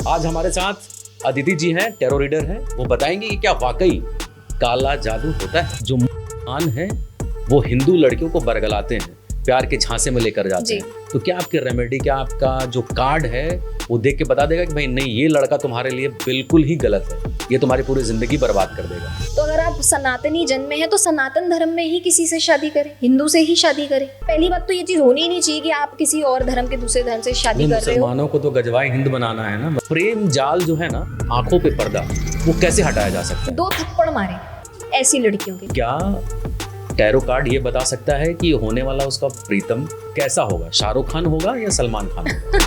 आज हमारे साथ अदिति जी हैं, टैरो रीडर हैं। वो बताएंगे कि क्या वाकई काला जादू होता है। जो खान है वो हिंदू लड़कियों को बरगलाते हैं, प्यार के झांसे में लेकर जाते हैं। तो क्या आपकी रेमेडी, क्या आपका जो कार्ड है वो देख के बता देगा कि भाई नहीं, ये लड़का तुम्हारे लिए बिल्कुल ही गलत है, ये तुम्हारी पूरी जिंदगी बर्बाद कर देगा। तो अगर आप सनातनी जन्म में हैं तो सनातन धर्म में ही किसी से शादी करें, हिंदू से ही शादी करें। पहली बात तो ये चीज होनी ही नहीं चाहिए कि आप किसी और धर्म के दूसरे धर्म से शादी कर रहे हो। मुसलमानों को तो गजवाए हिंद बनाना है ना। प्रेम जाल जो है ना, आंखों पे पर्दा, वो कैसे हटाया जा सकता है? 2 थप्पड़ मारे ऐसी लड़कियों के। क्या टैरो कार्ड ये बता सकता है कि होने वाला उसका प्रीतम कैसा होगा? शाहरुख खान होगा या सलमान खान होगा?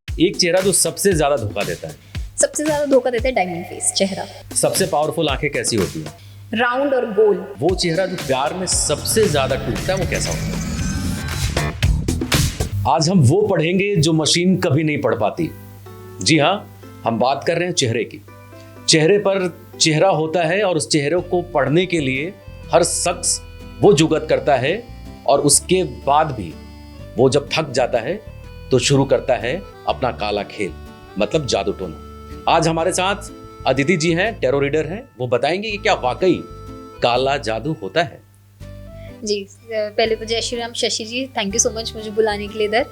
एक चेहरा जो सबसे ज्यादा धोखा देता है। सबसे ज्यादा धोखा देता है डायमंड फेस चेहरा। सबसे पावरफुल आंखें कैसी होती है? राउंड और गोल। वो चेहरा जो प्यार में सबसे ज्यादा टूटता है, वो कैसा होता है? आज हम वो पढ़ेंगे जो मशीन कभी नहीं पढ़ पाती। जी हाँ, हम बात कर रहे हैं चेहरे की। चेहरे पर चेहरा होता है और उस चेहरे को पढ़ने के लिए हर शख्स वो जुगत करता है, और उसके बाद भी वो जब थक जाता है तो शुरू करता है अपना काला खेल, मतलब जादू टोना। आज हमारे साथ अदिति जी हैं, टैरो रीडर हैं। वो बताएंगे कि क्या वाकई काला जादू होता है। जी, पहले तो जय श्री राम। शशि जी, थैंक यू सो मच मुझे बुलाने के लिए इधर।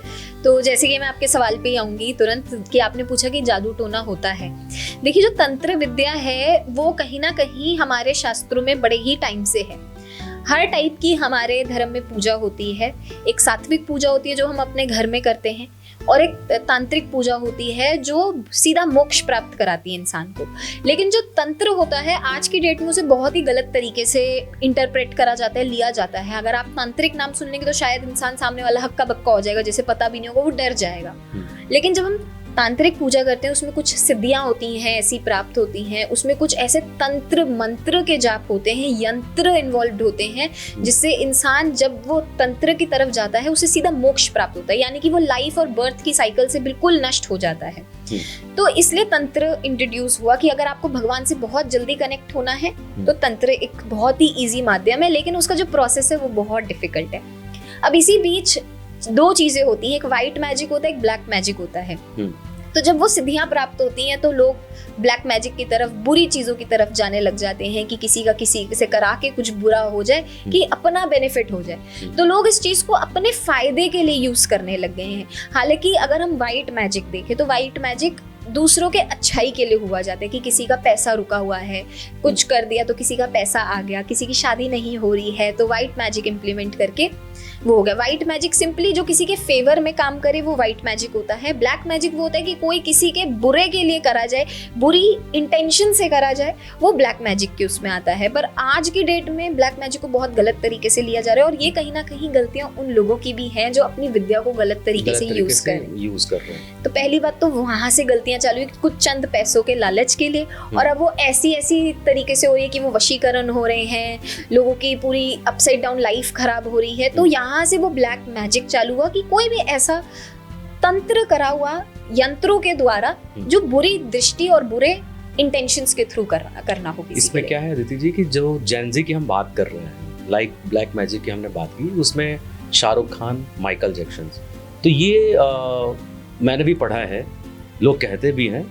तो जैसे कि मैं आपके सवाल पे ही आऊँगी तुरंत कि आपने पूछा कि जादू टोना होता है। देखिए, जो तंत्र विद्या है वो कहीं ना कहीं हमारे शास्त्रों में बड़े ही टाइम से है। हर टाइप की हमारे धर्म में पूजा होती है। एक सात्विक पूजा होती है जो हम अपने घर में करते हैं, और एक तांत्रिक पूजा होती है जो सीधा मोक्ष प्राप्त कराती है इंसान को। लेकिन जो तंत्र होता है आज की डेट में उसे बहुत ही गलत तरीके से इंटरप्रेट करा जाता है, लिया जाता है। अगर आप तांत्रिक नाम सुन लेंगे तो शायद इंसान सामने वाला हक्का बक्का हो जाएगा, जैसे पता भी नहीं होगा, वो डर जाएगा। लेकिन जब हम तांत्रिक पूजा करते हैं उसमें कुछ सिद्धियां होती हैं, ऐसी प्राप्त होती हैं, उसमें कुछ ऐसे तंत्र मंत्र के जाप होते हैं, यंत्र इन्वॉल्व होते हैं, जिससे इंसान जब वो तंत्र की तरफ जाता है उसे सीधा मोक्ष प्राप्त होता है, यानी कि वो लाइफ और बर्थ की साइकिल से बिल्कुल नष्ट हो जाता है। तो इसलिए तंत्र इंट्रोड्यूस हुआ कि अगर आपको भगवान से बहुत जल्दी कनेक्ट होना है तो तंत्र एक बहुत ही ईजी माध्यम है, लेकिन उसका जो प्रोसेस है वो बहुत डिफिकल्ट है। अब इसी बीच 2 चीजें होती है, एक व्हाइट मैजिक होता है, एक ब्लैक मैजिक होता है। तो जब वो सिद्धियां प्राप्त होती हैं तो लोग ब्लैक मैजिक की तरफ, बुरी चीजों की तरफ जाने लग जाते हैं कि किसी का किसी से करा के कुछ बुरा हो जाए, कि अपना बेनिफिट हो जाए। तो लोग इस चीज को अपने फायदे के लिए यूज करने लग गए हैं। हालांकि अगर हम व्हाइट मैजिक देखें तो व्हाइट मैजिक दूसरों के अच्छाई के लिए हुआ जाता है, कि किसी का पैसा रुका हुआ है, कुछ कर दिया तो किसी का पैसा आ गया, किसी की शादी नहीं हो रही है तो व्हाइट मैजिक इंप्लीमेंट करके वो हो गया। व्हाइट मैजिक सिंपली जो किसी के फेवर में काम करे वो व्हाइट मैजिक होता है। ब्लैक मैजिक वो होता है कि कोई किसी के बुरे के लिए करा जाए, बुरी इंटेंशन से करा जाए, वो ब्लैक मैजिक के उसमें आता है। पर आज की डेट में ब्लैक मैजिक को बहुत गलत तरीके से लिया जा रहा है, और ये कहीं ना कहीं गलतियां उन लोगों की भी हैं जो अपनी विद्या को गलत तरीके से यूज कर रहे हैं। तो पहली बात तो वहां से गलतियां चालू हुई, कुछ चंद पैसों के लालच के लिए, और अब वो ऐसी तरीके से हो रही है कि वो वशीकरण हो रहे हैं, लोगों की पूरी अपसाइड डाउन लाइफ खराब हो रही है। तो यहाँ से वो ब्लैक मैजिक चालू हुआ कि कोई भी ऐसा तंत्र करा हुआ यंत्रों के द्वारा जो बुरी दृष्टि और बुरे इंटेंशंस के थ्रू करना हो। इसमें क्या है अदिति जी कि जो जेनजी की हम बात कर रहे हैं, लाइक ब्लैक मैजिक की हमने बात की, उसमें शाहरुख खान, माइकल जैक्सन, तो ये मैंने भी पढ़ा है, लोग कहते भी हैं,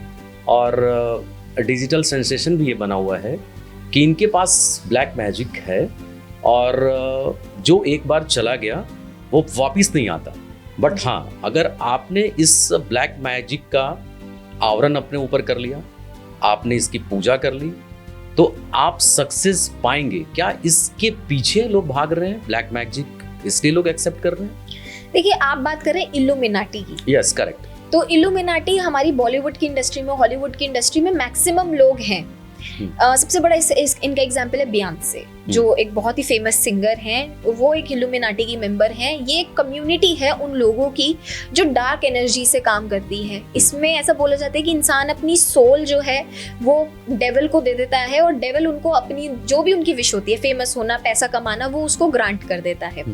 और डिजिटल सेंसेशन भी ये बना हुआ है कि इनके पास ब्लैक मैजिक है, और जो एक बार चला गया वो वापस नहीं आता। बट हाँ, अगर आपने इस ब्लैक मैजिक का आवरण अपने ऊपर कर लिया, आपने इसकी पूजा कर ली, तो आप सक्सेस पाएंगे। क्या इसके पीछे लोग भाग रहे हैं? ब्लैक मैजिक इसलिए लोग एक्सेप्ट कर रहे हैं? देखिए, आप बात कर रहे हैं इल्यूमिनाटी की। Yes, correct. तो इल्यूमिनाटी हमारी बॉलीवुड की इंडस्ट्री में, हॉलीवुड की इंडस्ट्री में मैक्सिमम लोग हैं। सबसे बड़ा इनका एग्जाम्पल है बियॉन्से, जो एक बहुत ही फेमस सिंगर हैं। वो एक इल्यूमिनाटी की मेंबर हैं। ये एक कम्युनिटी है उन लोगों की जो डार्क एनर्जी से काम करती है। इसमें ऐसा बोला जाता है कि इंसान अपनी सोल जो है वो डेविल को दे देता है, और डेविल उनको अपनी जो भी उनकी विश होती है, फेमस होना, पैसा कमाना, वो उसको ग्रांट कर देता है।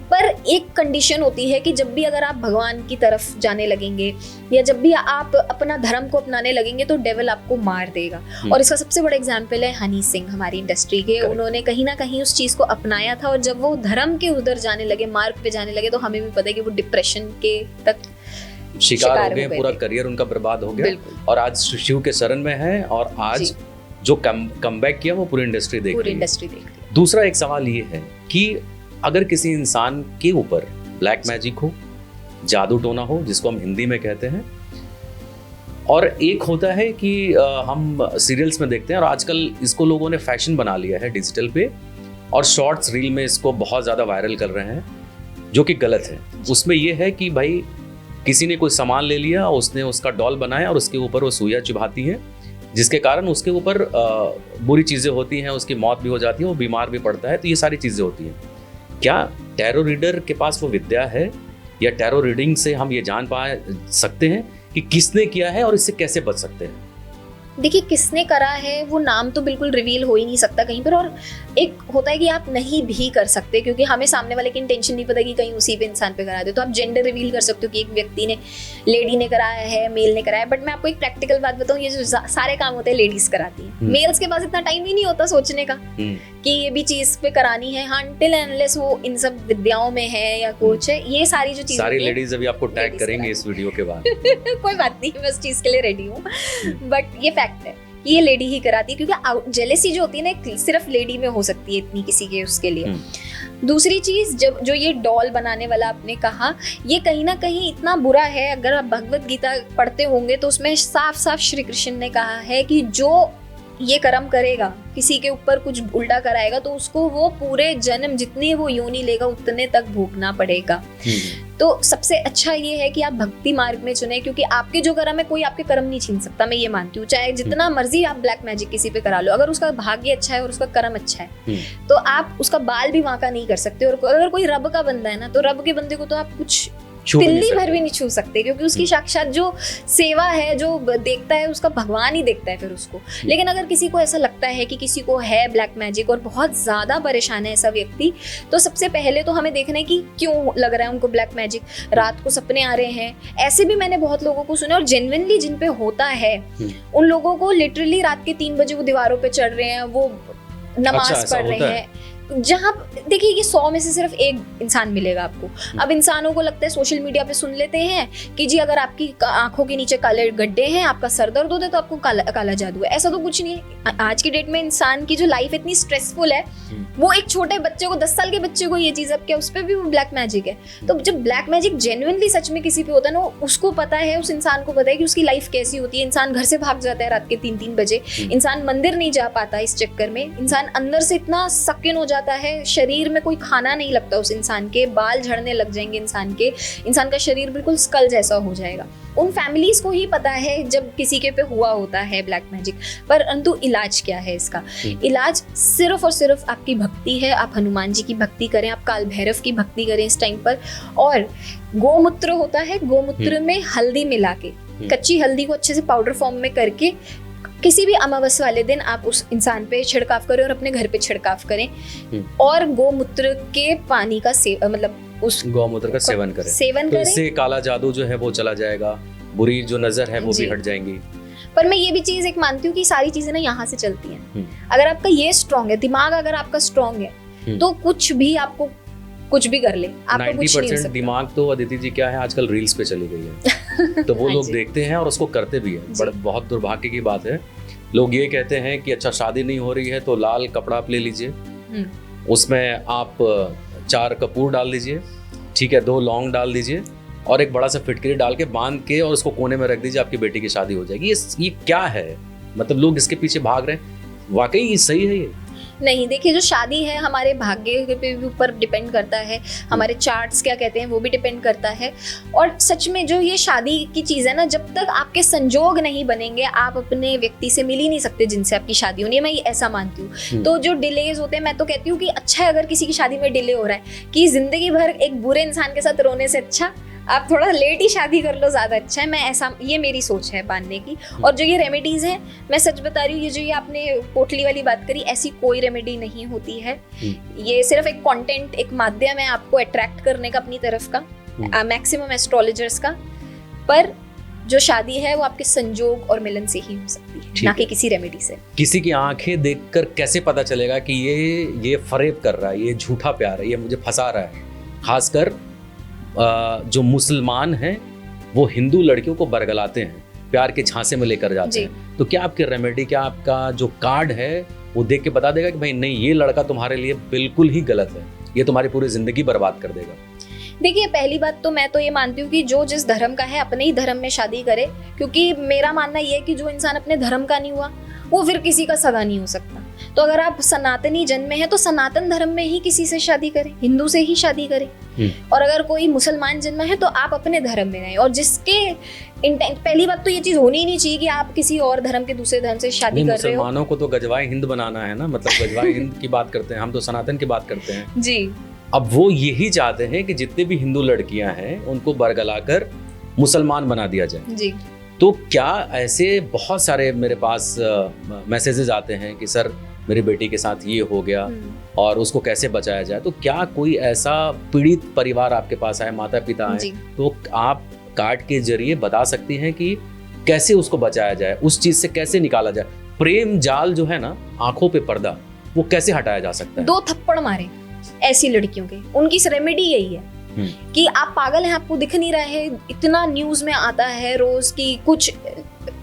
पर एक कंडीशन होती है कि जब भी अगर आप भगवान की तरफ जाने लगेंगे या जब भी आप अपना धर्म को अपनाने लगेंगे तो डेविल आपको मार देगा। और इसका सबसे बड़ा एग्जाम्पल है हनी सिंह, हमारी इंडस्ट्री के। उन्होंने कहीं ना कहीं उस चीज को अपनाया था, और जब वो धर्म के उधर जाने लगे, मार्ग पे जाने लगे, तो हमें भी पता है कि वो डिप्रेशन के तक शिकार हो गए, गए पूरा थे। करियर उनका बर्बाद हो गया, बिल्कुल, और आज शिव के शरण में है, और आज जी। जो कमबैक किया वो पूरी इंडस्ट्री देख पूरी रही है। इंडस्ट्री देख रही दूसरा एक सवाल ये है कि अगर किसी इंसान के ऊपर ब्लैक मैजिक हो, जादू टोना हो, जिसको हम हिंदी में कहते हैं, और एक होता है कि हम सीरियल्स में देखते हैं, और आजकल इसको लोगों ने फैशन बना लिया है डिजिटल पे, और शॉर्ट्स रील में इसको बहुत ज़्यादा वायरल कर रहे हैं, जो कि गलत है। उसमें ये है कि भाई किसी ने कोई सामान ले लिया, उसने उसका डॉल बनाया और उसके ऊपर वो सुइयाँ चुभाती हैं, जिसके कारण उसके ऊपर बुरी चीज़ें होती हैं, उसकी मौत भी हो जाती है, वो बीमार भी पड़ता है। तो ये सारी चीज़ें होती हैं। क्या टैरो रीडर के पास वो विद्या है, या टैरो रीडिंग से हम ये जान पा सकते हैं कि किसने किया है और इससे कैसे बच सकते हैं? देखिए, किसने करा है वो नाम तो बिल्कुल रिवील हो ही नहीं सकता कहीं पर, और एक होता है कि आप नहीं भी कर सकते, क्योंकि हमें सामने वाले की इंटेंशन नहीं पता कि कहीं उसी पे इंसान पे करा दे। तो आप जेंडर रिवील कर सकते हो कि एक व्यक्ति ने, लेडी ने कराया है, मेल ने कराया है। बट मैं आपको एक प्रैक्टिकल बात बताऊं, ये जो सारे काम होते हैं लेडीज कराती हैं। मेल्स के पास इतना टाइम ही नहीं होता सोचने का कि ये भी चीज पे करानी है। हाँ, टिल अनलेस वो इन सब विद्याओं में है या कुछ है, ये सारी जो चीजें सारी लेडीज अभी आपको टैग करेंगे इस वीडियो के बाद। कोई बात नहीं, मैं उस चीज के लिए रेडी हूँ। बट ये फैक्ट है कि ये लेडी ही कराती है, क्योंकि जेलेसी जो होती है ना सिर्फ लेडी में हो सकती है इतनी, किसी के उसके लिए। दूसरी चीज, जब जो ये डॉल बनाने वाला आपने कहा, ये कहीं ना कहीं इतना बुरा है। अगर आप भगवत गीता पढ़ते होंगे तो उसमें साफ साफ श्री कृष्ण ने कहा है कि जो ये कर्म करेगा, किसी के ऊपर कुछ उल्टा कराएगा, तो उसको वो पूरे जन्म जितनी वो योनि लेगा उतने तक भोगना पड़ेगा। तो सबसे अच्छा ये है कि आप भक्ति मार्ग में चुने, क्योंकि आपके जो कर्म है कोई आपके कर्म नहीं छीन सकता। मैं ये मानती हूँ, चाहे जितना मर्जी आप ब्लैक मैजिक किसी पे करा लो, अगर उसका भाग्य अच्छा है और उसका कर्म अच्छा है तो आप उसका बाल भी वांका नहीं कर सकते। और अगर कोई रब का बंदा है ना, तो रब के बंदे को तो आप कुछ तिल्ली भर भी नहीं छू सकते, क्योंकि उसकी साक्षात जो सेवा है, जो देखता है उसका भगवान ही देखता है फिर उसको। लेकिन अगर किसी को ऐसा लगता है कि किसी को है ब्लैक मैजिक और बहुत ज्यादा परेशान है ऐसा व्यक्ति, तो सबसे पहले तो हमें देखना है कि क्यों लग रहा है उनको ब्लैक मैजिक। रात को सपने आ रहे हैं, ऐसे भी मैंने बहुत लोगों को सुना, और जेन्युइनली जिन पे होता है उन लोगों को लिटरली रात के 3 बजे वो दीवारों पे चढ़ रहे हैं, वो नमाज पढ़ रहे हैं। जहाँ देखिए, ये 100 में से सिर्फ एक इंसान मिलेगा आपको। अब इंसानों को लगता है, सोशल मीडिया पे सुन लेते हैं कि जी अगर आपकी आंखों के नीचे काले गड्ढे हैं, आपका सर दर्द होता है तो आपको काला जादू है। ऐसा तो कुछ नहीं है। आज की डेट में इंसान की जो लाइफ इतनी स्ट्रेसफुल है, वो एक छोटे बच्चे को, 10 साल के बच्चे को ये चीज, अब क्या उस पर भी वो ब्लैक मैजिक है। तो जब ब्लैक मैजिक जेन्युइनली सच में किसी पे होता है ना, उसको पता है, उस इंसान को पता है कि उसकी लाइफ कैसी होती है। इंसान घर से भाग जाता है रात के 3-3 बजे, इंसान मंदिर नहीं जा पाता इस चक्कर में, इंसान अंदर से इतना सकिन हो जाता है, शरीर में कोई खाना नहीं लगता उस इंसान के, बाल झड़ने लग जाएंगे इंसान का शरीर बिल्कुल स्कल जैसा हो जाएगा। उन फैमिलीज को ही पता है जब किसी के पे हुआ होता है ब्लैक मैजिक। परंतु इलाज क्या है इसका? इलाज सिर्फ और सिर्फ आपकी भक्ति है। आप हनुमान जी की भक्ति करें, आप काल भैरव की भक्ति करें इस टाइम पर। और गोमूत्र होता है, गोमूत्र में हल्दी मिला के, कच्ची हल्दी को अच्छे से पाउडर फॉर्म में करके, किसी भी अमावस्या वाले दिन आप उस इंसान पे छिड़काव करें और अपने घर पे छिड़काव करें। और गोमूत्र के पानी का मतलब उस गौमूत्र का सेवन करें। तो इससे काला जादू जो है वो चला जाएगा, बुरी जो नजर है वो भी हट जाएंगी। पर मैं ये भी चीज एक मानती हूँ कि सारी चीजें ना यहाँ से चलती हैं। अगर आपका ये स्ट्रांग है, दिमाग अगर आपका स्ट्रांग है, तो कुछ भी आपको कुछ भी कर ले, आपको कुछ नहीं हो सकता। दिमाग तो अदिति जी क्या है, आजकल रील्स पे चली गई है। तो वो लोग देखते हैं और उसको करते भी हैं। बहुत दुर्भाग्य की बात है। लोग ये कहते हैं कि अच्छा शादी नहीं हो रही है तो लाल कपड़ा आप ले लीजिए, उसमें आप 4 कपूर डाल दीजिए, ठीक है, 2 लौंग डाल दीजिए और एक बड़ा सा फिटकरी डाल के बांध के और उसको कोने में रख दीजिए, आपकी बेटी की शादी हो जाएगी। ये क्या है? मतलब लोग इसके पीछे भाग रहे हैं। वाकई ये सही है? ये नहीं, देखिए, जो शादी है हमारे भाग्य के ऊपर डिपेंड करता है, हमारे चार्ट्स क्या कहते हैं वो भी डिपेंड करता है। और सच में जो ये शादी की चीज़ है ना, जब तक आपके संजोग नहीं बनेंगे, आप अपने व्यक्ति से मिल ही नहीं सकते जिनसे आपकी शादी होनी है। मैं ऐसा मानती हूँ। तो जो डिलेज होते हैं, मैं तो कहती हूँ कि अच्छा है अगर किसी की शादी में डिले हो रहा है, कि जिंदगी भर एक बुरे इंसान के साथ रोने से अच्छा आप थोड़ा लेट ही शादी कर लो, ज्यादा अच्छा है। मैं ऐसा, ये मेरी सोच है मानने की। और जो ये रेमेडीज हैं, मैं सच बता रही हूँ, ये जो ये आपने पोटली वाली बात करी, ऐसी कोई रेमेडी नहीं होती है। ये सिर्फ एक कंटेंट, एक माध्यम है आपको अट्रैक्ट करने का अपनी तरफ का, मैक्सिमम एस्ट्रोलॉजर्स का। पर जो शादी है वो आपके संजोग और मिलन से ही हो सकती है, ना कि किसी रेमेडी से। किसी की आंखें देखकर कैसे पता चलेगा कि ये फरेब कर रहा है, ये झूठा प्यार है, ये मुझे फंसा रहा है? खासकर जो मुसलमान हैं वो हिंदू लड़कियों को बरगलाते हैं, प्यार के झांसे में लेकर जाते जी। हैं, तो क्या आपकी रेमेडी, क्या आपका जो कार्ड है वो देख के बता देगा कि भाई नहीं, ये लड़का तुम्हारे लिए बिल्कुल ही गलत है, ये तुम्हारी पूरी जिंदगी बर्बाद कर देगा? देखिए, पहली बात तो मैं तो ये मानती हूँ कि जो जिस धर्म का है अपने ही धर्म में शादी करे, क्योंकि मेरा मानना ये है कि जो इंसान अपने धर्म का नहीं हुआ वो फिर किसी का सगा नहीं हो सकता। तो अगर आप सनातनी जन्म में है तो सनातन धर्म में ही किसी से शादी करें, हिंदू से ही शादी करें। और अगर कोई मुसलमान जन्म है तो आप अपने धर्म में रहें। और जिसके इंटेंट, पहली बात तो ये चीज होनी ही नहीं चाहिए कि आप किसी और धर्म के दूसरे धर्म से शादी कर रहे हो। मुसलमानों को तो गजवाए हिंद बनाना है ना, मतलब गजवाए हिंद की बात करते हैं, हम तो सनातन की बात करते हैं जी। अब वो यही चाहते हैं कि जितने भी हिंदू लड़कियां हैं उनको बरगलाकर मुसलमान बना दिया जाए जी। तो क्या ऐसे बहुत सारे मेरे पास मैसेजेस आते हैं कि सर मेरी बेटी के साथ ये हो गया और उसको कैसे बचाया जाए, तो क्या कोई ऐसा पीड़ित परिवार आपके पास आए, माता पिता आए, तो आप कार्ड के जरिए बता सकती हैं कि कैसे उसको बचाया जाए, उस चीज से कैसे निकाला जाए? प्रेम जाल जो है ना, आंखों पे पर्दा, वो कैसे हटाया जा सकता है? 2 थप्पड़ मारे ऐसी लड़कियों के, उनकी रेमेडी यही है कि आप पागल हैं, आपको दिख नहीं रहा है। इतना न्यूज में आता है रोज की कुछ,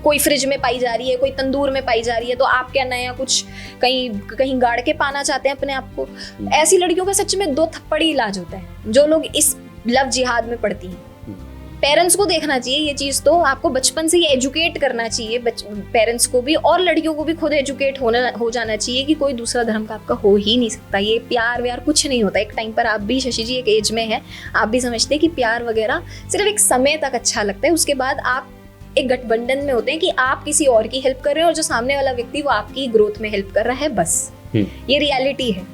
कोई फ्रिज में पाई जा रही है, कोई तंदूर में पाई जा रही है, तो आप क्या नया कुछ कहीं गाड़ के पाना चाहते हैं अपने आप को। ऐसी लड़कियों का सच में 2 थप्पड़ ही इलाज होता है, जो लोग इस लव जिहाद में पड़ती हैं। पेरेंट्स को देखना चाहिए ये चीज, तो आपको बचपन से ही एजुकेट करना चाहिए पेरेंट्स को भी, और लड़कियों को भी खुद एजुकेट हो जाना चाहिए कि कोई दूसरा धर्म का आपका हो ही नहीं सकता। ये प्यार व्यार कुछ नहीं होता। एक टाइम पर आप भी, शशि जी एक एज में है, आप भी समझते हैं कि प्यार वगैरह सिर्फ एक समय तक अच्छा लगता है, उसके बाद आप एक गठबंधन में होते हैं कि आप किसी और की हेल्प कर रहे हैं और जो सामने वाला व्यक्ति वो आपकी ग्रोथ में हेल्प कर रहा है, बस ये रियलिटी है।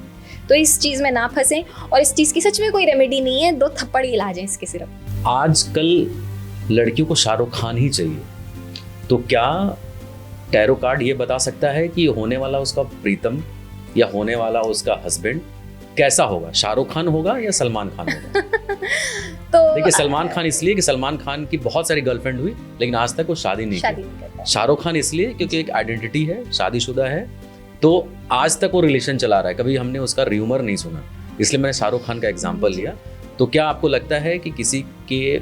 तो इस चीज में ना फंसें, और इस चीज की सच में कोई रेमेडी नहीं है, 2 थप्पड़ ही इलाज है इसके सिर्फ। आजकल लड़कियों को शाहरुख खान ही चाहिए, तो क्या टैरो कार्ड ये बता सकता है कि होने वाला उसका प्रीतम या होने वाला उसका हस्बैंड कैसा होगा? शाहरुख खान होगा या सलमान खान होगा? तो देखिए, सलमान खान इसलिए कि सलमान खान की बहुत सारी गर्लफ्रेंड हुई लेकिन आज तक वो शादी नहीं की। शाहरुख खान इसलिए क्योंकि एक आइडेंटिटी है, शादीशुदा है, तो आज तक वो रिलेशन चला रहा है, कभी हमने उसका र्यूमर नहीं सुना, इसलिए मैंने शाहरुख खान का एग्जाम्पल लिया। तो क्या आपको लगता है कि किसी के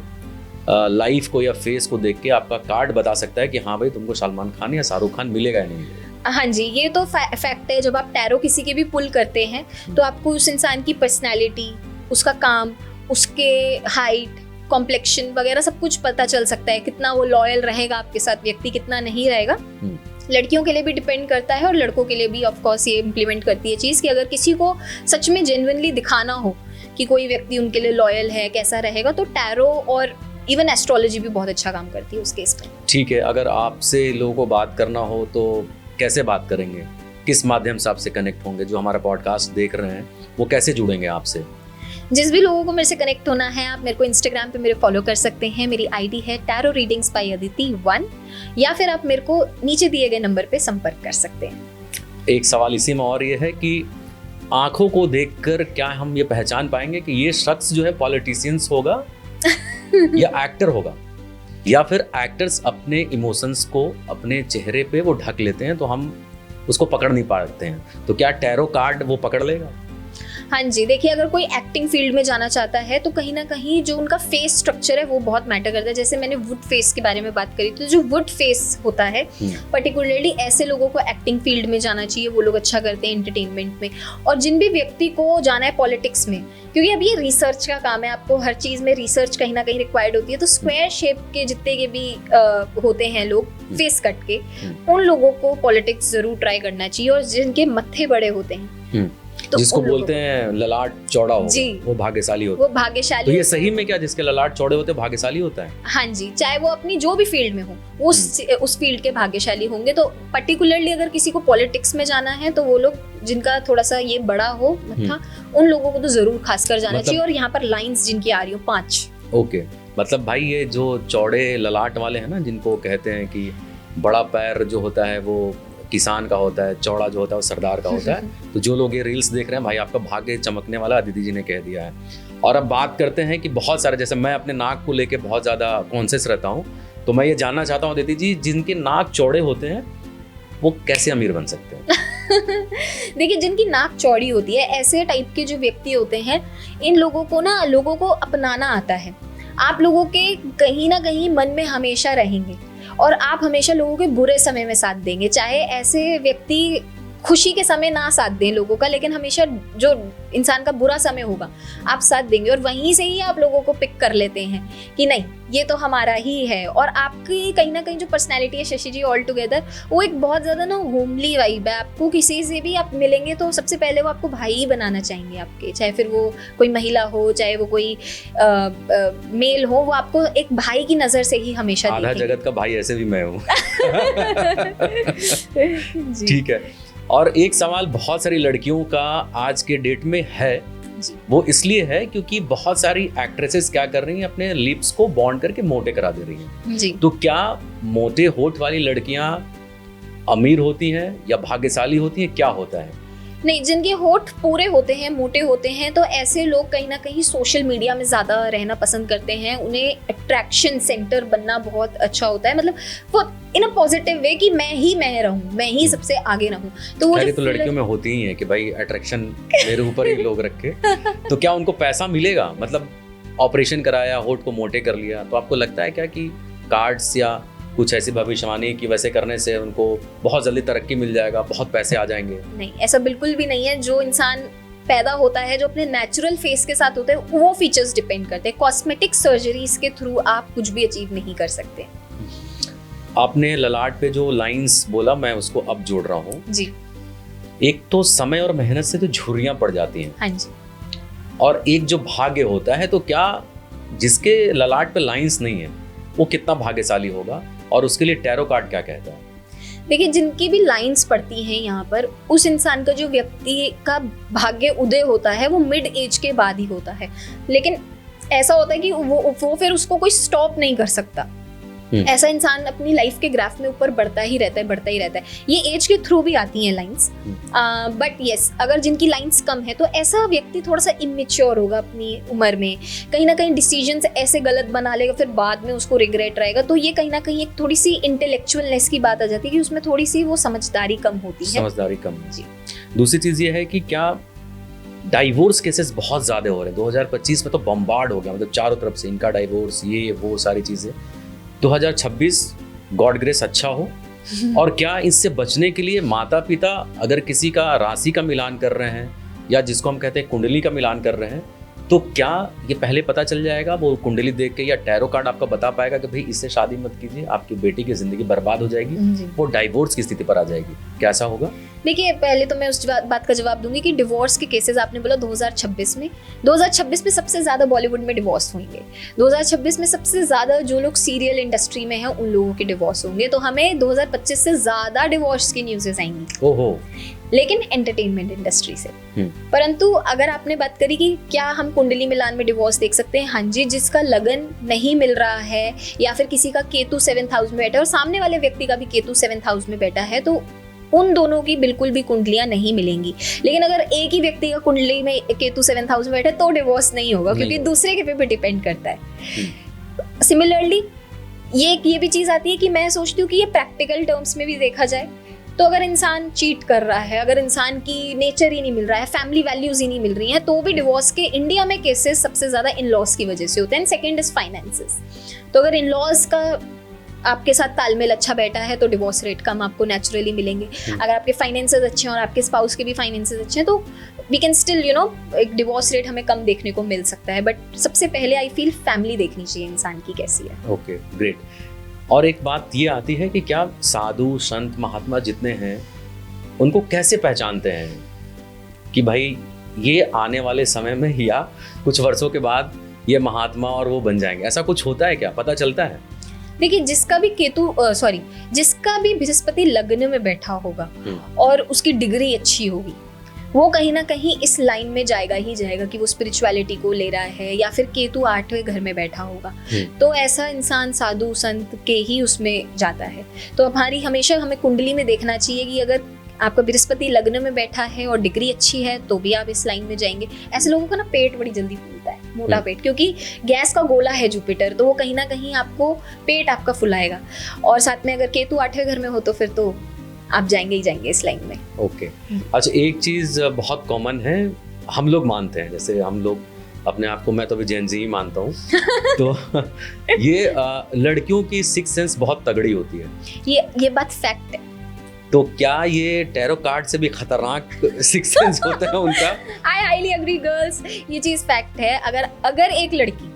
लाइफ को या फेस को देख के आपका कार्ड बता सकता है कि हाँ भाई तुमको सलमान खान या शाहरुख खान मिलेगा या नहीं मिलेगा? हाँ जी, ये तो फैक्ट है। जब आप टैरो किसी के भी पुल करते हैं तो आपको उस इंसान की पर्सनैलिटी, उसका काम, उसके हाइट, कॉम्प्लेक्शन वगैरह सब कुछ पता चल सकता है। कितना वो लॉयल रहेगा आपके साथ व्यक्ति, कितना नहीं रहेगा। लड़कियों के लिए भी डिपेंड करता है और लड़कों के लिए भी ऑफ कोर्स ये इम्प्लीमेंट करती है चीज़ कि अगर किसी को सच में जेन्युइनली दिखाना हो कि कोई व्यक्ति उनके लिए लॉयल है, कैसा रहेगा, तो टैरो और इवन एस्ट्रोलॉजी भी बहुत अच्छा काम करती है उस केस में। ठीक है, अगर आपसे लोगों को बात करना हो तो कैसे बात करेंगे? किस माध्यम से आपसे कनेक्ट होंगे? जो हमारा पॉडकास्ट देख रहे हैं वो कैसे जुड़ेंगे आपसे? जिस भी लोगों को मेरे से कनेक्ट होना है, आप मेरे को इंस्टाग्राम पे मेरे फॉलो कर सकते हैं। मेरी आईडी है टैरो रीडिंग्स बाय अदिति 1, या फिर आप मेरे को नीचे दिए गए नंबर पे संपर्क कर सकते हैं। एक सवाल इसी में और ये है कि आंखों को देखकर क्या हम ये पहचान पाएंगे कि ये शख्स जो है पॉलिटिशियंस होगा या एक्टर होगा, या फिर एक्टर्स अपने इमोशंस को अपने चेहरे पे वो ढक लेते हैं तो हम उसको पकड़ नहीं पाते हैं? तो क्या टैरो कार्ड वो पकड़ लेगा? हाँ जी, देखिए, अगर कोई एक्टिंग फील्ड में जाना चाहता है तो कहीं ना कहीं जो उनका फेस स्ट्रक्चर है वो बहुत मैटर करता है। जैसे मैंने वुड फेस के बारे में बात करी, तो जो वुड फेस होता है पर्टिकुलरली ऐसे लोगों को एक्टिंग फील्ड में जाना चाहिए। वो लोग अच्छा करते हैं एंटरटेनमेंट में। और जिन भी व्यक्ति को जाना है पॉलिटिक्स में, क्योंकि अब ये रिसर्च का काम है, आपको हर चीज़ में रिसर्च कहीं ना कहीं रिक्वायर्ड होती है, तो स्क्वायर शेप के जितने के भी होते हैं लोग फेस कट के, उन लोगों को पॉलिटिक्स जरूर ट्राई करना चाहिए। और जिनके मत्थे बड़े होते हैं, तो जिसको बोलते हैं ललाट चौड़ा होगा, जी, वो भाग्यशाली होता है। वो भाग्यशाली। तो ये सही में क्या जिसके ललाट चौड़े होते हैं भाग्यशाली होता है? हाँ जी, चाहे वो अपनी जो भी फील्ड में हो, वो उस फील्ड के भाग्यशाली होंगे। तो पर्टिकुलरली अगर किसी को पॉलिटिक्स में जाना है तो वो लोग जिनका थोड़ा सा ये बड़ा हो मत्था, उन लोगों को तो जरूर खासकर जाना चाहिए। और यहाँ पर लाइंस जिनकी आ रही हो 5। ओके, मतलब भाई ये जो चौड़े ललाट वाले हैं ना, जिनको कहते हैं कि बड़ा पैर जो होता है वो किसान का होता है, चौड़ा जो होता है वो सरदार का होता है। तो जो लोग ये रील्स देख रहे हैं, भाई आपका भाग्य चमकने वाला अदिति जी ने कह दिया है। और अब बात करते हैं कि बहुत सारे, जैसे मैं अपने नाक को लेके बहुत ज़्यादा कॉन्शियस रहता हूँ, तो मैं ये जानना चाहता हूँ अदिति जी, जिनके नाक चौड़े होते हैं वो कैसे अमीर बन सकते हैं? देखिए, जिनकी नाक चौड़ी होती है, ऐसे टाइप के जो व्यक्ति होते हैं, इन लोगों को ना लोगों को अपनाना आता है। आप लोगों के कहीं ना कहीं मन में हमेशा रहेंगे और आप हमेशा लोगों के बुरे समय में साथ देंगे। चाहे ऐसे व्यक्ति खुशी के समय ना साथ दें लोगों का, लेकिन हमेशा जो इंसान का बुरा समय होगा आप साथ देंगे, और वहीं से ही आप लोगों को पिक कर लेते हैं कि नहीं ये तो हमारा ही है। और आपकी कहीं ना कहीं जो पर्सनैलिटी है शशि जी ऑल टुगेदर, वो एक बहुत ज़्यादा ना होमली वाइब है। आपको किसी से भी आप मिलेंगे तो सबसे पहले वो आपको भाई ही बनाना चाहेंगे आपके, चाहे फिर वो कोई महिला हो, चाहे वो कोई मेल हो, वो आपको एक भाई की नज़र से ही हमेशा आधा जगत का भाई ऐसे भी मैं हूँ। ठीक है। और एक सवाल बहुत सारी लड़कियों का आज के डेट में है, वो इसलिए है क्योंकि बहुत सारी एक्ट्रेसेस क्या कर रही हैं, अपने लिप्स को बॉन्ड करके मोटे करा दे रही हैं जी। तो क्या मोटे होठ वाली लड़कियां अमीर होती हैं या भाग्यशाली होती हैं, क्या होता है? नहीं, जिनके होठ पूरे होते हैं, मोटे होते हैं, तो ऐसे लोग कहीं ना कहीं सोशल मीडिया में ज़्यादा रहना पसंद करते हैं। उन्हें अट्रैक्शन सेंटर बनना बहुत अच्छा होता है, मतलब वो इन अ पॉजिटिव वे कि मैं रहूं, मैं ही सबसे आगे रहूं। तो वो तो लड़कियों में होती ही है कि भाई अट्रैक्शन मेरे ऊपर ही लोग रखे। तो क्या उनको पैसा मिलेगा? मतलब ऑपरेशन कराया, होठ को मोटे कर लिया, तो आपको लगता है क्या कि कार्ड्स या कुछ ऐसी भविष्यवाणी कि वैसे करने से उनको बहुत जल्दी तरक्की मिल जाएगा, बहुत पैसे आ जाएंगे? नहीं, ऐसा बिल्कुल भी नहीं है। जो इंसान पैदा होता है, जो अपने नेचुरल फेस के साथ होते हैं, वो फीचर्स डिपेंड करते हैं। कॉस्मेटिक सर्जरीज के थ्रू आप कुछ भी अचीव नहीं कर सकते। आपने ललाट पे जो लाइंस बोला, मैं उसको अब जोड़ रहा हूँ जी। एक तो समय और मेहनत से तो झुर्रियां पड़ जाती हैं, हाँ जी, और एक जो भाग्य होता है, तो क्या जिसके ललाट पे लाइंस नहीं है वो कितना भाग्यशाली होगा, और उसके लिए टैरो कार्ड क्या कहता है? देखिए, जिनकी भी लाइंस पड़ती हैं यहाँ पर, उस इंसान का जो व्यक्ति का भाग्य उदय होता है वो मिड एज के बाद ही होता है। लेकिन ऐसा होता है कि वो फिर उसको कोई स्टॉप नहीं कर सकता। ऐसा इंसान अपनी लाइफ के ग्राफ में ऊपर बढ़ता ही रहता है। ये एज के थ्रू भी आती हैं लाइंस, बट यस, अगर जिनकी लाइंस कम है तो ऐसा व्यक्ति थोड़ा सा इमेच्योर होगा अपनी उम्र में, कहीं ना कहीं डिसीजंस ऐसे गलत बना लेगा, फिर बाद में उसको रिग्रेट रहेगा। तो ये कहीं ना कहीं एक थोड़ी सी इंटेलेक्चुअलनेस की बात आ जाती है कि उसमें थोड़ी सी वो समझदारी कम होती है। समझदारी कम जी। दूसरी चीज ये है कि क्या डाइवोर्स केसेस बहुत ज्यादा हो रहे हैं? 2025 में तो बम्बार्ड हो गया, मतलब चारों तरफ से इनका डाइवोर्स, ये वो सारी चीजें। 2026 गॉड ग्रेस अच्छा हो। और क्या इससे बचने के लिए माता पिता अगर किसी का राशि का मिलान कर रहे हैं, या जिसको हम कहते हैं कुंडली का मिलान कर रहे हैं, तो क्या ये पहले पता चल जाएगा, वो कुंडली देख के या टैरो कार्ड आपका बता पाएगा कि भाई इससे शादी मत कीजिए, आपकी बेटी की जिंदगी बर्बाद हो जाएगी, वो डाइवोर्स की स्थिति पर आ जाएगी? कैसा होगा? देखिए, पहले तो मैं उस बात का जवाब दूंगी कि डिवोर्स के केसेस आपने बोला 2026 में सबसे ज्यादा बॉलीवुड में डिवोर्स होंगे। 2026 में सबसे ज्यादा जो लोग सीरियल इंडस्ट्री में हैं उन लोगों के डिवोर्स होंगे। तो हमें 2025 से ज्यादा डिवोर्स की न्यूज़ेस आएंगी। ओहो। लेकिन एंटरटेनमेंट इंडस्ट्री से। परंतु अगर आपने बात करी कि क्या हम कुंडली मिलान में डिवोर्स देख सकते हैं, हाँ जी। जिसका लगन नहीं मिल रहा है, या फिर किसी का केतु 7th हाउस में बैठा है और सामने वाले व्यक्ति का भी केतु 7th हाउस में बैठा है, तो उन दोनों की बिल्कुल भी कुंडलियां नहीं मिलेंगी। लेकिन अगर एक ही व्यक्ति का कुंडली में केतु 7th हाउस में बैठा है तो डिवोर्स नहीं होगा, क्योंकि दूसरे के पे डिपेंड करता है। सिमिलरली ये भी चीज आती है कि मैं सोचती हूँ कि ये प्रैक्टिकल टर्म्स में भी देखा जाए तो अगर इंसान चीट कर रहा है, अगर इंसान की नेचर ही नहीं मिल रहा है, फैमिली वैल्यूज ही नहीं मिल रही हैं, तो भी डिवोर्स के इंडिया में केसेस सबसे ज्यादा इन लॉज की वजह से होते हैं। Second is finances. तो अगर इन लॉज का आपके साथ तालमेल अच्छा बैठा है तो डिवोर्स रेट कम आपको नेचुरली मिलेंगे। अगर आपके फाइनेंसेस अच्छे हैं और आपके स्पाउस के भी फाइनेंसेस अच्छे हैं तो वी कैन स्टिल एक डिवोर्स रेट हमें कम देखने को मिल सकता है। बट सबसे पहले आई फील फैमिली देखनी चाहिए इंसान की कैसी है। Okay, great. और एक बात ये आती है कि क्या साधु संत महात्मा जितने हैं उनको कैसे पहचानते हैं कि भाई ये आने वाले समय में या कुछ वर्षों के बाद ये महात्मा और वो बन जाएंगे? ऐसा कुछ होता है क्या, पता चलता है? देखिए, जिसका भी बृहस्पति लग्न में बैठा होगा और उसकी डिग्री अच्छी होगी, वो कहीं ना कहीं इस लाइन में जाएगा ही जाएगा कि वो स्पिरिचुअलिटी को ले रहा है, या फिर केतु 8वें घर में बैठा होगा तो ऐसा इंसान साधु संत के ही उसमें जाता है। तो हमेशा हमें कुंडली में देखना चाहिए कि अगर आपका बृहस्पति लग्न में बैठा है और डिग्री अच्छी है तो भी आप इस लाइन में जाएंगे। ऐसे लोगों का ना पेट बड़ी जल्दी फूलता है, मोटा पेट, क्योंकि गैस का गोला है जुपिटर, तो वो कहीं ना कहीं आपको पेट आपका फुलाएगा। और साथ में अगर केतु 8वें घर में हो तो फिर तो आप जाएंगे ही जाएंगे इस लाइन में। ओके। अच्छा, एक चीज बहुत कॉमन है, हम लोग मानते हैं, जैसे हम लोग अपने आप को मैं तो अभी जेनजी ही मानता हूँ। तो ये लड़कियों की सिक्स सेंस बहुत तगड़ी होती है। ये बात फैक्ट है। तो क्या ये टैरो कार्ड से भी खतरनाक सिक्स सेंस होता है उनका? आई हाईली एग्री गर्ल्स, ये चीज फैक्ट है। अगर एक लड़की,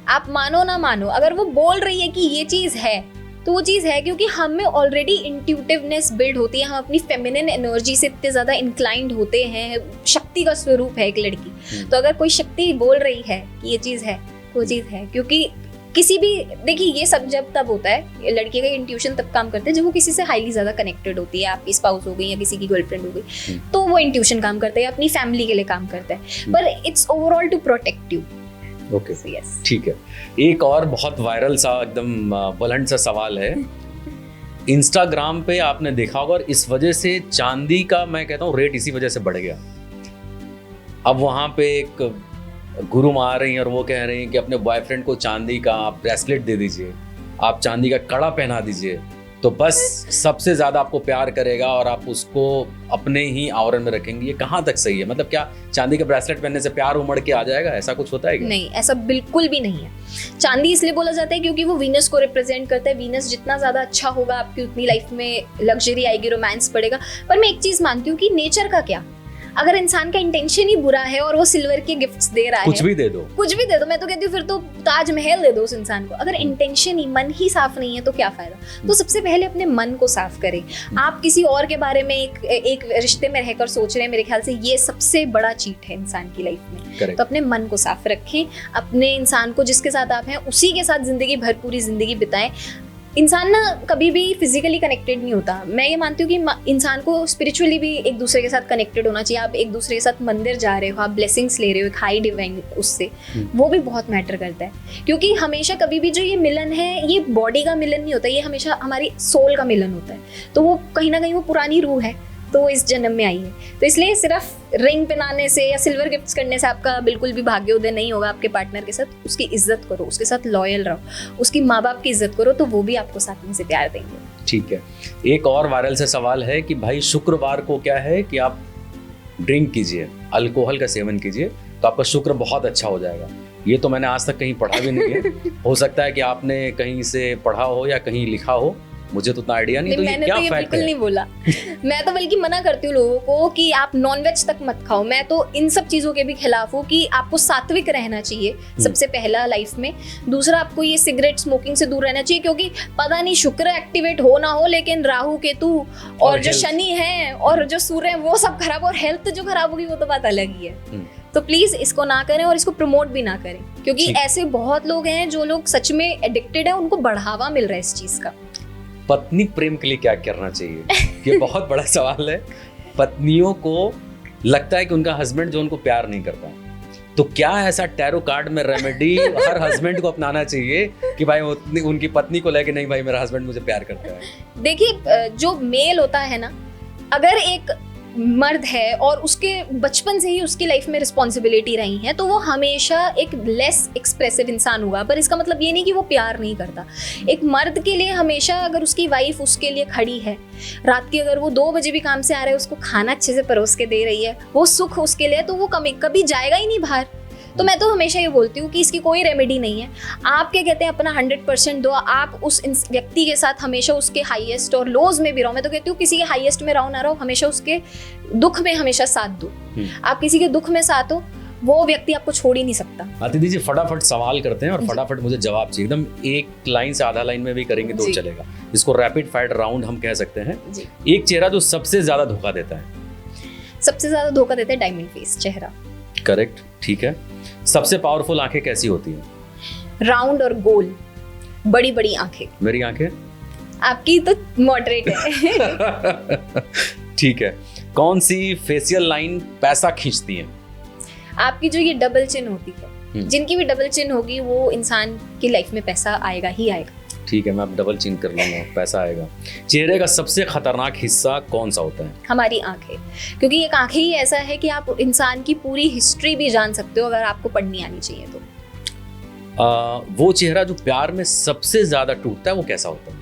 आप मानो ना मानो, अगर वो बोल रही है कि ये चीज है तो वो चीज है, क्योंकि हम में ऑलरेडी इंट्यूटिवनेस बिल्ड होती है, हम अपनी फेमिनिन एनर्जी से इतने ज्यादा इंक्लाइंड होते हैं, शक्ति का स्वरूप है एक लड़की। तो अगर कोई शक्ति बोल रही है कि ये चीज है, वो चीज है। क्योंकि किसी भी, देखिए ये सब जब तब होता है, लड़की का इंट्यूशन तब काम करता है जब वो किसी से हाईली ज्यादा कनेक्टेड होती है, आपकी स्पाउस हो गई या किसी की गर्लफ्रेंड हो गई, तो वो इंट्यूशन काम करता है, अपनी फैमिली के लिए काम करता है, पर it's overall to protect you. Okay, ठीक है। एक और बहुत वायरल सा, एकदम बुलंद सा सवाल है। इंस्टाग्राम पे आपने देखा होगा, और इस वजह से चांदी का, मैं कहता हूँ, रेट इसी वजह से बढ़ गया। अब वहाँ पे एक गुरु माँ आ रही हैं और वो कह रही हैं कि अपने बॉयफ्रेंड को चांदी का आप ब्रेसलेट दे दीजिए, आप चांदी का कड़ा पहना दीजिए, तो बस सबसे ज्यादा आपको प्यार करेगा और आप उसको अपने ही आवरण में रखेंगे। ये कहाँ तक सही है? मतलब क्या चांदी का ब्रेसलेट पहनने से प्यार उमड़ के आ जाएगा? ऐसा कुछ होता है क्या? नहीं, ऐसा बिल्कुल भी नहीं है। चांदी इसलिए बोला जाता है क्योंकि वो वीनस को रिप्रेजेंट करता है। वीनस जितना ज्यादा अच्छा होगा, आपकी उतनी लाइफ में लग्जरी आएगी, रोमांस बढ़ेगा। पर मैं एक चीज मानती हूँ कि नेचर का क्या, अगर इंसान का इंटेंशन ही बुरा है और वो सिल्वर के गिफ्ट्स दे रहा है, कुछ भी दे दो, मैं तो कहती हूँ फिर तो ताजमहल दे दो उस इंसान को। अगर इंटेंशन ही, मन ही साफ नहीं है तो क्या फायदा? तो सबसे पहले अपने मन को साफ करें। आप किसी और के बारे में एक रिश्ते में रहकर सोच रहे हैं, मेरे ख्याल से ये सबसे बड़ा चीट है इंसान की लाइफ में। Correct. तो अपने मन को साफ रखें, अपने इंसान को जिसके साथ आप हैं उसी के साथ जिंदगी भर पूरी जिंदगी बिताएं। इंसान ना कभी भी फिजिकली कनेक्टेड नहीं होता। मैं ये मानती हूँ कि इंसान को स्पिरिचुअली भी एक दूसरे के साथ कनेक्टेड होना चाहिए। आप एक दूसरे के साथ मंदिर जा रहे हो, आप ब्लेसिंग्स ले रहे हो एक हाई डिवाइन उससे, वो भी बहुत मैटर करता है। क्योंकि हमेशा कभी भी जो ये मिलन है, ये बॉडी का मिलन नहीं होता, ये हमेशा हमारी सोल का मिलन होता है। तो वो कहीं ना कहीं वो पुरानी रूह है, तो वो इस जन्म में आई है। तो इसलिए सिर्फ रिंग पहनाने से या सिल्वर गिफ्ट्स करने से आपका बिल्कुल भी भाग्योदय नहीं होगा। आपके पार्टनर के साथ उसकी इज्जत करो, उसके साथ लॉयल रहो, उसकी माँ बाप की इज्जत करो, तो वो भी आपको साथ में से प्यार देंगे। ठीक है। एक और वायरल से सवाल है कि भाई शुक्रवार को क्या है कि आप ड्रिंक कीजिए, अल्कोहल का सेवन कीजिए, तो आपका शुक्र बहुत अच्छा हो जाएगा। ये तो मैंने आज तक कहीं पढ़ा भी नहीं है। हो सकता है कि आपने कहीं से पढ़ा हो या कहीं लिखा हो, मुझे तो उतना आइडिया नहीं। तो मैंने तो ये बिल्कुल नहीं बोला। मैं तो बल्कि मना करती हूँ लोगों को कि आप नॉनवेज तक मत खाओ। मैं तो इन सब चीजों के भी खिलाफ हूँ कि आपको सात्विक रहना चाहिए सबसे पहला लाइफ में। दूसरा, आपको ये सिगरेट स्मोकिंग से दूर रहना चाहिए, क्योंकि पता नहीं शुक्र एक्टिवेट हो ना हो, लेकिन राहु केतु और जो शनि है और जो सूर्य है वो सब खराब, और हेल्थ जो खराब होगी वो तो बात अलग ही है। तो प्लीज इसको ना करें और इसको प्रमोट भी ना करें, क्योंकि ऐसे बहुत लोग हैं जो लोग सच में एडिक्टेड है, उनको बढ़ावा मिल रहा है इस चीज का। पत्नी प्रेम के लिए क्या करना चाहिए? ये बहुत बड़ा सवाल है। पत्नियों को लगता है कि उनका हस्बैंड जो उनको प्यार नहीं करता, तो क्या ऐसा टैरो कार्ड में रेमेडी हर हस्बैंड को अपनाना चाहिए कि भाई उनकी पत्नी को लेके, नहीं भाई मेरा हस्बैंड मुझे प्यार करता है? देखिए, जो मेल होता है ना, अगर एक मर्द है और उसके बचपन से ही उसकी लाइफ में रिस्पॉन्सिबिलिटी रही है, तो वो हमेशा एक लेस एक्सप्रेसिव इंसान होगा। पर इसका मतलब ये नहीं कि वो प्यार नहीं करता। एक मर्द के लिए हमेशा, अगर उसकी वाइफ उसके लिए खड़ी है, रात के अगर वो 2 बजे भी काम से आ रहा है, उसको खाना अच्छे से परोस के दे रही है, वो सुख उसके लिए, तो वो कभी जाएगा ही नहीं बाहर। तो मैं तो हमेशा ये बोलती हूँ कि इसकी कोई रेमेडी नहीं है। आप क्या कहते हैं, अपना 100% दो। आप उस व्यक्ति के साथ हमेशा उसके हाईएस्ट और लोज में भी रहो। मैं तो कहती हूँ किसी के हाईएस्ट में रहो ना रहो, हमेशा उसके दुख में हमेशा साथ दो। आप किसी के दुख में साथ हो, वो व्यक्ति आपको छोड़ ही नहीं सकता। अतिथि जी, फटाफट सवाल करते हैं और फटाफट मुझे जवाब चाहिए। एकदम एक लाइन से आधा लाइन में भी करेंगे तो चलेगा। इसको रैपिड फायर राउंड हम कह सकते हैं। एक चेहरा जो सबसे ज्यादा धोखा देता है? सबसे ज्यादा धोखा देता है डायमंड फेस चेहरा। करेक्ट, ठीक है। सबसे पावरफुल आंखें कैसी होती हैं? राउंड और गोल, बड़ी बड़ी आंखें। मेरी आंखें? आपकी तो मॉडरेट है। ठीक है। कौन सी फेशियल लाइन पैसा खींचती है? आपकी जो ये डबल चिन होती है, जिनकी भी डबल चिन होगी वो इंसान की लाइफ में पैसा आएगा ही आएगा। ठीक है, मैं अब डबल चिन कर लूंगा, पैसा आएगा। चेहरे का सबसे खतरनाक हिस्सा कौन सा होता है? हमारी आंखें, क्योंकि एक आंखें ही ऐसा है कि आप इंसान की पूरी हिस्ट्री भी जान सकते हो अगर आपको पढ़नी आनी चाहिए तो। वो चेहरा जो प्यार में सबसे ज्यादा टूटता है वो कैसा होता है?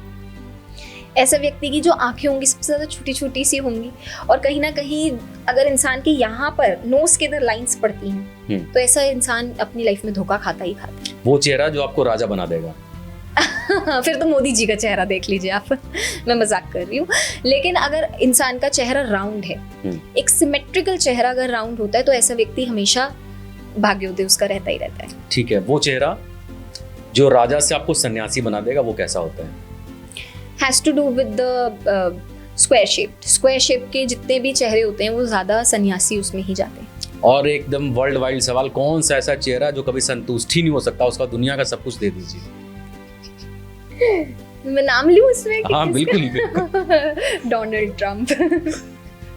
ऐसा व्यक्ति की जो आंखें होंगी सबसे ज़्यादा छोटी छोटी सी होंगी, और कहीं ना कहीं अगर इंसान के यहाँ पर नोज के इधर लाइंस पड़ती हैं तो ऐसा इंसान अपनी लाइफ में धोखा खाता ही खाता है। वो चेहरा जो आपको राजा बना देगा। फिर तो मोदी जी का चेहरा देख लीजिए आप। मैं मजाक कर रही हूँ, लेकिन अगर इंसान का चेहरा राउंड है, एक सिमेट्रिकल चेहरा अगर राउंड होता है तो ऐसा व्यक्ति हमेशा भाग्योदय उसका रहता ही रहता है। ठीक है, वो चेहरा जो राजा से आपको सन्यासी बना देगा वो कैसा होता है? Has to do with the square shape के जितने भी चेहरे होते हैं वो ज्यादा सन्यासी उसमें ही जाते हैं। और एकदम वर्ल्ड वाइड सवाल, कौन सा ऐसा चेहरा जो कभी संतुष्ट ही नहीं हो सकता, उसका दुनिया का सब कुछ दे दीजिए? मैं नाम लूं उसमें? हाँ बिल्कुल। Donald Trump.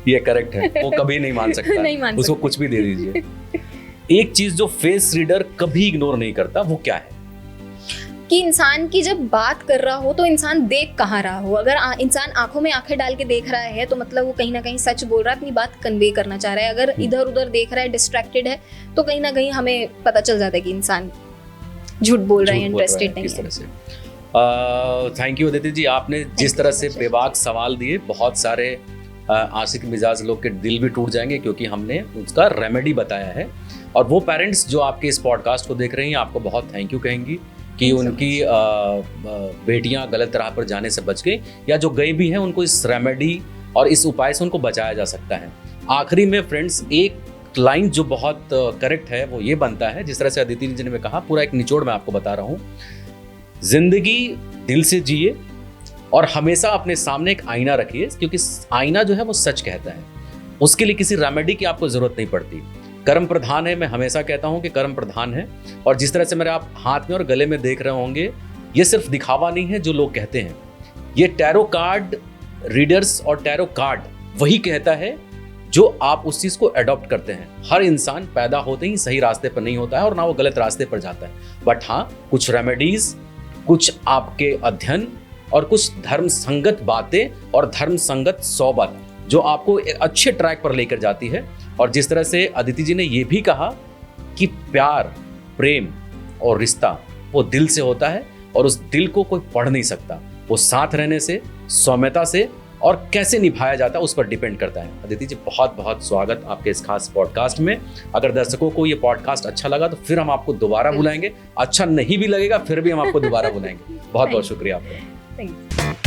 ये करेक्ट है, वो कभी नहीं मान सकता। नहीं मान उसको कुछ भी दे दीजिए। एक चीज जो फेस रीडर कभी इग्नोर नहीं करता वो क्या है? कि इंसान की जब बात कर रहा हो तो इंसान देख कहाँ रहा हो। अगर इंसान आंखों में आंखें डाल के देख रहा है तो मतलब वो कहीं ना कहीं सच बोल रहा है, अपनी बात कन्वे करना चाह रहा है। अगर इधर उधर देख रहा है, डिस्ट्रैक्टेड है, तो कहीं ना कहीं हमें पता चल जाता है कि इंसान झूठ बोल रहा है, इंटरेस्टेड नहीं है। थैंक यू अदिति जी, आपने जिस तरह से बेबाक सवाल दिए, बहुत सारे आशिक मिजाज लोग के दिल भी टूट जाएंगे, क्योंकि हमने उसका रेमेडी बताया है। और वो पेरेंट्स जो आपके इस पॉडकास्ट को देख रही हैं, आपको बहुत थैंक यू कहेंगी कि उनकी बेटियां गलत राह पर जाने से बच गई, या जो गई भी हैं उनको इस रेमेडी और इस उपाय से उनको बचाया जा सकता है। आखिरी में फ्रेंड्स, एक लाइन जो बहुत करेक्ट है वो ये बनता है, जिस तरह से अदिति जी ने कहा, पूरा एक निचोड़ मैं आपको बता रहा हूँ। जिंदगी दिल से जिए और हमेशा अपने सामने एक आईना रखिए, क्योंकि आईना जो है वो सच कहता है। उसके लिए किसी रेमेडी की आपको जरूरत नहीं पड़ती। कर्म प्रधान है, मैं हमेशा कहता हूं कि कर्म प्रधान है। और जिस तरह से मेरे आप हाथ में और गले में देख रहे होंगे, ये सिर्फ दिखावा नहीं है जो लोग कहते हैं। ये टैरो कार्ड रीडर्स और टैरो कार्ड वही कहता है जो आप उस चीज को अडॉप्ट करते हैं। हर इंसान पैदा होते ही सही रास्ते पर नहीं होता है और ना वो गलत रास्ते पर जाता है, बट हाँ, कुछ रेमेडीज, कुछ आपके अध्ययन और कुछ धर्म संगत बातें और धर्म संगत सोबत जो आपको एक अच्छे ट्रैक पर लेकर जाती है। और जिस तरह से अदिति जी ने ये भी कहा कि प्यार, प्रेम और रिश्ता वो दिल से होता है और उस दिल को कोई पढ़ नहीं सकता। वो साथ रहने से, सौम्यता से और कैसे निभाया जाता है उस पर डिपेंड करता है। अदिति जी, बहुत बहुत स्वागत आपके इस खास पॉडकास्ट में। अगर दर्शकों को ये पॉडकास्ट अच्छा लगा तो फिर हम आपको दोबारा बुलाएंगे, अच्छा नहीं भी लगेगा फिर भी हम आपको दोबारा बुलाएंगे। बहुत बहुत शुक्रिया आपका।